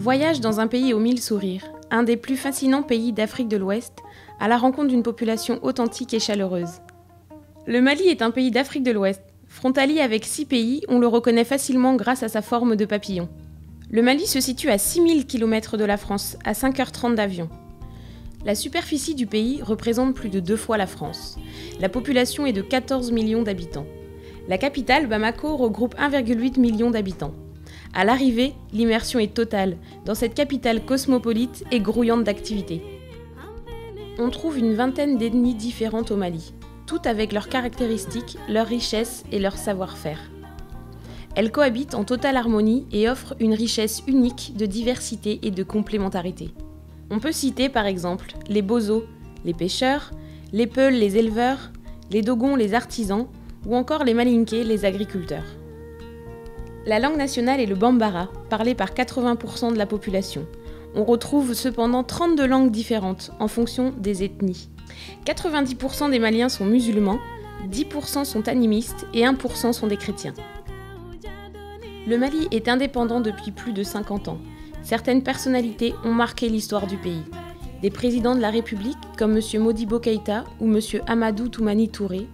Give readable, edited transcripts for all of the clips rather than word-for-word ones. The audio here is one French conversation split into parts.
Voyage dans un pays aux mille sourires, un des plus fascinants pays d'Afrique de l'Ouest, à la rencontre d'une population authentique et chaleureuse. Le Mali est un pays d'Afrique de l'Ouest. Frontalier avec 6 pays, on le reconnaît facilement grâce à sa forme de papillon. Le Mali se situe à 6000 km de la France, à 5h30 d'avion. La superficie du pays représente plus de 2 fois la France. La population est de 14 millions d'habitants. La capitale, Bamako, regroupe 1,8 million d'habitants. À l'arrivée, l'immersion est totale dans cette capitale cosmopolite et grouillante d'activités. On trouve une vingtaine d'ethnies différentes au Mali, toutes avec leurs caractéristiques, leurs richesses et leur savoir-faire. Elles cohabitent en totale harmonie et offrent une richesse unique de diversité et de complémentarité. On peut citer par exemple les Bozos, les pêcheurs, les Peuls, les éleveurs, les Dogons, les artisans, ou encore les Malinké, les agriculteurs. La langue nationale est le Bambara, parlé par 80% de la population. On retrouve cependant 32 langues différentes en fonction des ethnies. 90% des Maliens sont musulmans, 10% sont animistes et 1% sont des chrétiens. Le Mali est indépendant depuis plus de 50 ans. Certaines personnalités ont marqué l'histoire du pays. Des présidents de la République comme M. Modibo Keïta ou M. Amadou Toumani Touré,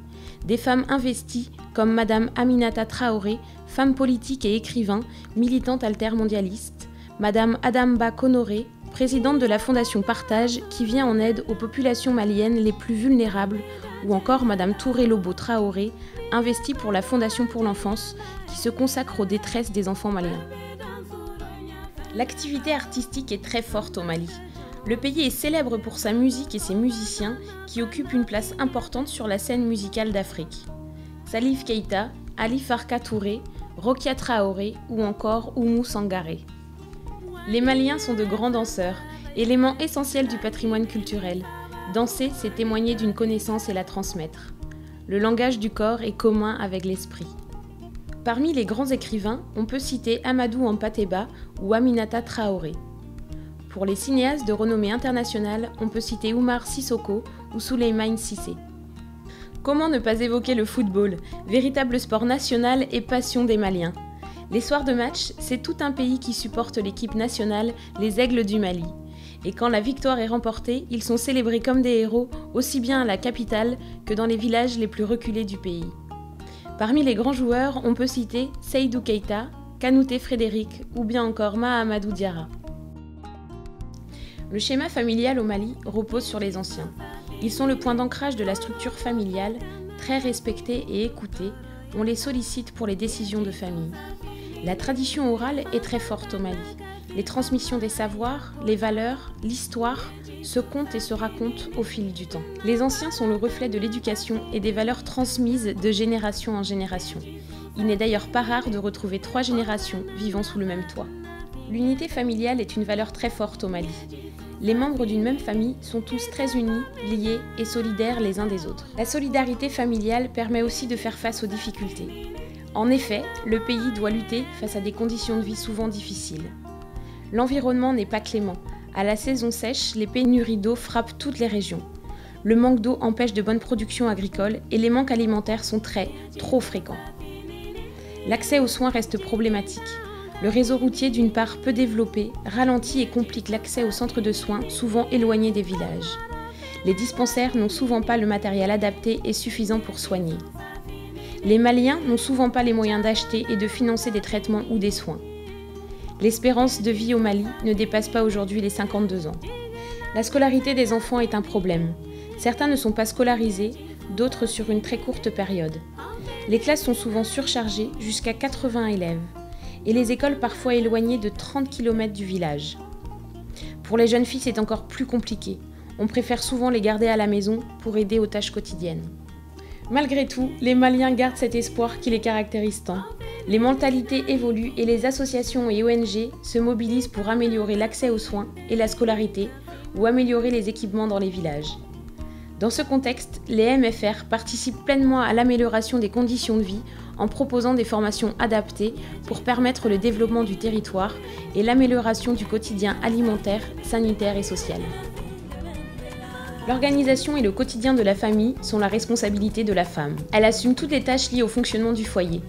des femmes investies comme Mme Aminata Traoré, femme politique et écrivain, militante altermondialiste, Mme Adamba Konoré, présidente de la Fondation Partage qui vient en aide aux populations maliennes les plus vulnérables, ou encore Mme Touré Lobo Traoré, investie pour la Fondation pour l'enfance qui se consacre aux détresses des enfants maliens. L'activité artistique est très forte au Mali. Le pays est célèbre pour sa musique et ses musiciens qui occupent une place importante sur la scène musicale d'Afrique. Salif Keïta, Ali Farka Touré, Rokia Traoré ou encore Oumou Sangaré. Les Maliens sont de grands danseurs, élément essentiel du patrimoine culturel. Danser, c'est témoigner d'une connaissance et la transmettre. Le langage du corps est commun avec l'esprit. Parmi les grands écrivains, on peut citer Amadou Hampâté-Bâ ou Aminata Traoré. Pour les cinéastes de renommée internationale, on peut citer Oumar Sissoko ou Souleymane Cissé. Comment ne pas évoquer le football, véritable sport national et passion des Maliens? Les soirs de match, c'est tout un pays qui supporte l'équipe nationale, les Aigles du Mali. Et quand la victoire est remportée, ils sont célébrés comme des héros, aussi bien à la capitale que dans les villages les plus reculés du pays. Parmi les grands joueurs, on peut citer Seydou Keïta, Kanouté Frédéric ou bien encore Mahamadou Diarra. Le schéma familial au Mali repose sur les anciens. Ils sont le point d'ancrage de la structure familiale, très respectés et écoutés, on les sollicite pour les décisions de famille. La tradition orale est très forte au Mali. Les transmissions des savoirs, les valeurs, l'histoire se comptent et se racontent au fil du temps. Les anciens sont le reflet de l'éducation et des valeurs transmises de génération en génération. Il n'est d'ailleurs pas rare de retrouver 3 générations vivant sous le même toit. L'unité familiale est une valeur très forte au Mali. Les membres d'une même famille sont tous très unis, liés et solidaires les uns des autres. La solidarité familiale permet aussi de faire face aux difficultés. En effet, le pays doit lutter face à des conditions de vie souvent difficiles. L'environnement n'est pas clément. À la saison sèche, les pénuries d'eau frappent toutes les régions. Le manque d'eau empêche de bonnes productions agricoles et les manques alimentaires sont trop fréquents. L'accès aux soins reste problématique. Le réseau routier, d'une part peu développé, ralentit et complique l'accès aux centres de soins, souvent éloignés des villages. Les dispensaires n'ont souvent pas le matériel adapté et suffisant pour soigner. Les Maliens n'ont souvent pas les moyens d'acheter et de financer des traitements ou des soins. L'espérance de vie au Mali ne dépasse pas aujourd'hui les 52 ans. La scolarité des enfants est un problème. Certains ne sont pas scolarisés, d'autres sur une très courte période. Les classes sont souvent surchargées, jusqu'à 80 élèves. Et les écoles parfois éloignées de 30 km du village. Pour les jeunes filles, c'est encore plus compliqué. On préfère souvent les garder à la maison pour aider aux tâches quotidiennes. Malgré tout, les Maliens gardent cet espoir qui les caractérise tant. Les mentalités évoluent et les associations et ONG se mobilisent pour améliorer l'accès aux soins et la scolarité ou améliorer les équipements dans les villages. Dans ce contexte, les MFR participent pleinement à l'amélioration des conditions de vie en proposant des formations adaptées pour permettre le développement du territoire et l'amélioration du quotidien alimentaire, sanitaire et social. L'organisation et le quotidien de la famille sont la responsabilité de la femme. Elle assume toutes les tâches liées au fonctionnement du foyer.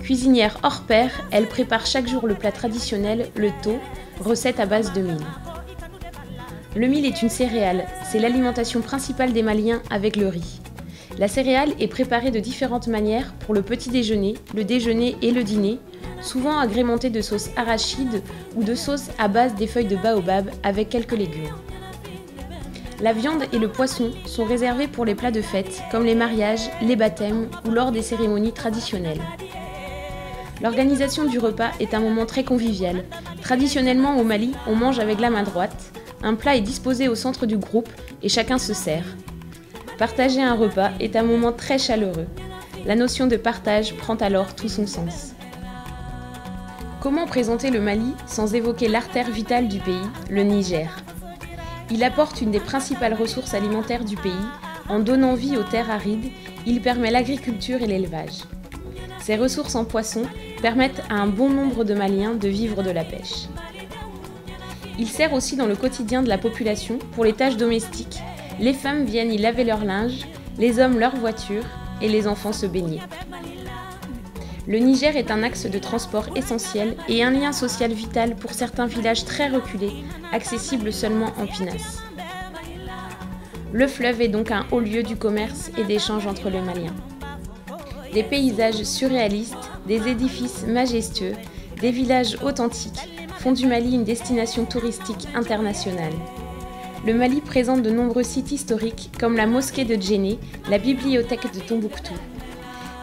Cuisinière hors pair, elle prépare chaque jour le plat traditionnel, le to, recette à base de mil. Le mil est une céréale, c'est l'alimentation principale des Maliens avec le riz. La céréale est préparée de différentes manières pour le petit déjeuner, le déjeuner et le dîner, souvent agrémentée de sauce arachide ou de sauce à base des feuilles de baobab avec quelques légumes. La viande et le poisson sont réservés pour les plats de fête, comme les mariages, les baptêmes ou lors des cérémonies traditionnelles. L'organisation du repas est un moment très convivial. Traditionnellement au Mali, on mange avec la main droite. Un plat est disposé au centre du groupe et chacun se sert. Partager un repas est un moment très chaleureux. La notion de partage prend alors tout son sens. Comment présenter le Mali sans évoquer l'artère vitale du pays, le Niger ? Il apporte une des principales ressources alimentaires du pays. En donnant vie aux terres arides, il permet l'agriculture et l'élevage. Ces ressources en poissons permettent à un bon nombre de Maliens de vivre de la pêche. Il sert aussi dans le quotidien de la population pour les tâches domestiques. Les femmes viennent y laver leur linge, les hommes leur voiture et les enfants se baigner. Le Niger est un axe de transport essentiel et un lien social vital pour certains villages très reculés, accessibles seulement en pinasse. Le fleuve est donc un haut lieu du commerce et d'échange entre les Maliens. Des paysages surréalistes, des édifices majestueux, des villages authentiques font du Mali une destination touristique internationale. Le Mali présente de nombreux sites historiques comme la mosquée de Djenné, la bibliothèque de Tombouctou.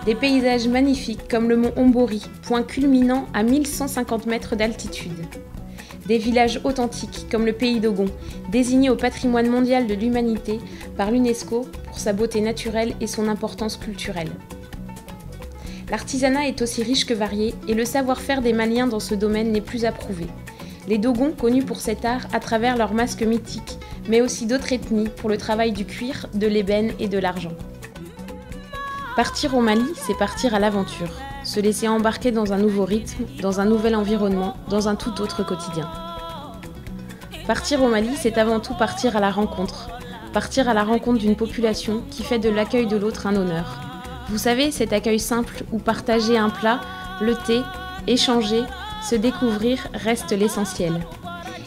Des paysages magnifiques comme le mont Ombori, point culminant à 1150 mètres d'altitude. Des villages authentiques comme le pays d'Ogon, désigné au patrimoine mondial de l'humanité par l'UNESCO pour sa beauté naturelle et son importance culturelle. L'artisanat est aussi riche que varié et le savoir-faire des Maliens dans ce domaine n'est plus à prouver. Les Dogons, connus pour cet art à travers leurs masques mythiques, mais aussi d'autres ethnies pour le travail du cuir, de l'ébène et de l'argent. Partir au Mali, c'est partir à l'aventure, se laisser embarquer dans un nouveau rythme, dans un nouvel environnement, dans un tout autre quotidien. Partir au Mali, c'est avant tout partir à la rencontre d'une population qui fait de l'accueil de l'autre un honneur. Vous savez, cet accueil simple où partager un plat, le thé, échanger, se découvrir reste l'essentiel.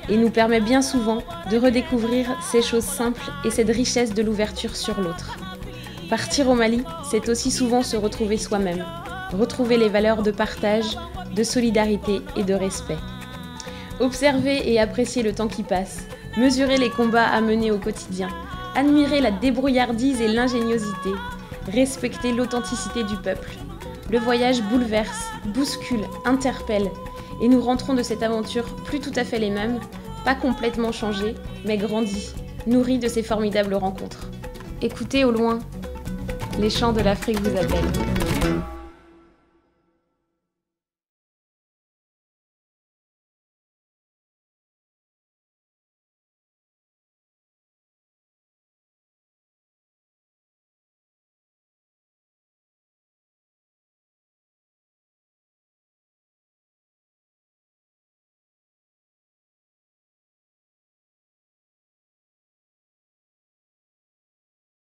Et nous permet bien souvent de redécouvrir ces choses simples et cette richesse de l'ouverture sur l'autre. Partir au Mali, c'est aussi souvent se retrouver soi-même, retrouver les valeurs de partage, de solidarité et de respect. Observer et apprécier le temps qui passe, mesurer les combats à mener au quotidien, admirer la débrouillardise et l'ingéniosité, respecter l'authenticité du peuple. Le voyage bouleverse, bouscule, interpelle, et nous rentrons de cette aventure plus tout à fait les mêmes, pas complètement changés, mais grandis, nourris de ces formidables rencontres. Écoutez au loin, les chants de l'Afrique vous appellent.